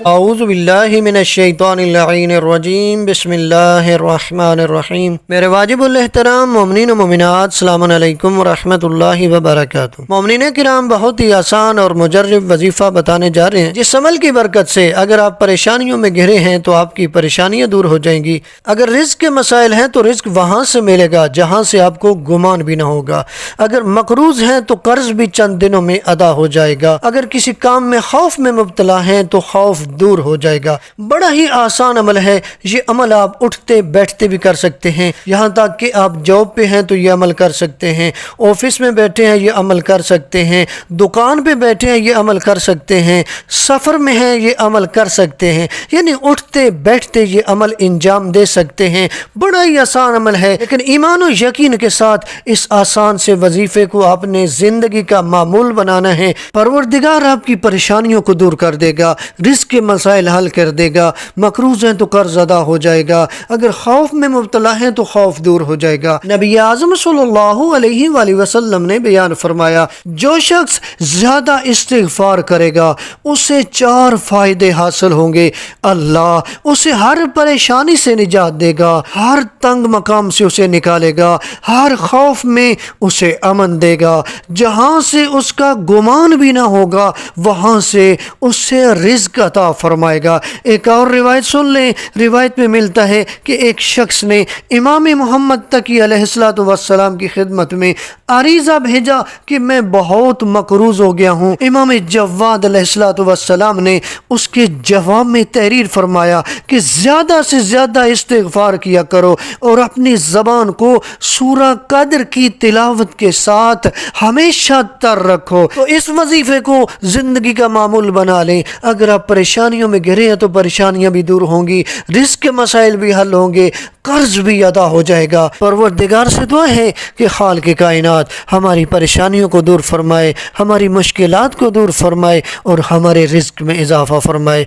اعوذ باللہ من الشیطان اللعین الرجیم بسم اللہ الرحمن الرحیم۔ میرے واجب الاحترام مومنین و مومنات، السلام علیکم ورحمۃ اللہ وبرکاتہ۔ مومنین کرام، بہت ہی آسان اور مجرب وظیفہ بتانے جا رہے ہیں جس عمل کی برکت سے اگر آپ پریشانیوں میں گھرے ہیں تو آپ کی پریشانیاں دور ہو جائیں گی۔ اگر رزق کے مسائل ہیں تو رزق وہاں سے ملے گا جہاں سے آپ کو گمان بھی نہ ہوگا۔ اگر مقروض ہیں تو قرض بھی چند دنوں میں ادا ہو جائے گا۔ اگر کسی کام میں خوف میں مبتلا ہیں تو خوف دور ہو جائے گا۔ بڑا ہی آسان عمل ہے یہ عمل، آپ اٹھتے بیٹھتے بھی کر سکتے ہیں، یہاں تک کہ آپ جاب پہ ہیں تو یہ عمل کر سکتے ہیں، آفس میں بیٹھے ہیں یہ عمل کر سکتے ہیں، دکان پہ بیٹھے ہیں یہ عمل کر سکتے ہیں، سفر میں ہیں یہ عمل کر سکتے ہیں، یعنی اٹھتے بیٹھتے یہ عمل انجام دے سکتے ہیں۔ بڑا ہی آسان عمل ہے، لیکن ایمان و یقین کے ساتھ اس آسان سے وظیفے کو آپ نے زندگی کا معمول بنانا ہے۔ پروردگار آپ کی پریشانیوں کو دور کر دے گا، رزق کے مسائل حل کر دے گا۔ مقروض ہیں تو قرض ادا ہو جائے گا، اگر خوف میں مبتلا ہیں تو خوف دور ہو جائے گا۔ نبی اعظم صلی اللہ علیہ وآلہ وسلم نے بیان فرمایا، جو شخص زیادہ استغفار کرے گا اسے 4 فائدے حاصل ہوں گے۔ اللہ اسے ہر پریشانی سے نجات دے گا، ہر تنگ مقام سے اسے نکالے گا، ہر خوف میں اسے امن دے گا، جہاں سے اس کا گمان بھی نہ ہوگا وہاں سے اسے رزق عطا فرمائے گا۔ ایک اور روایت سن لیں، روایت میں ملتا ہے کہ ایک شخص نے امام محمد تقی علیہ السلام کی خدمت میں عریضہ بھیجا کہ میں بہت مقروض ہو گیا ہوں۔ امام جواد علیہ السلام نے اس کے جواب میں تحریر فرمایا کہ زیادہ سے زیادہ استغفار کیا کرو اور اپنی زبان کو سورہ قدر کی تلاوت کے ساتھ ہمیشہ تر رکھو۔ تو اس وظیفے کو زندگی کا معمول بنا لیں۔ اگر آپ پریشانیوں میں گھرے ہیں تو پریشانیاں بھی دور ہوں گی، رزق کے مسائل بھی حل ہوں گے، قرض بھی ادا ہو جائے گا۔ پروردگار سے دعا ہے کہ خالق کائنات ہماری پریشانیوں کو دور فرمائے، ہماری مشکلات کو دور فرمائے اور ہمارے رزق میں اضافہ فرمائے۔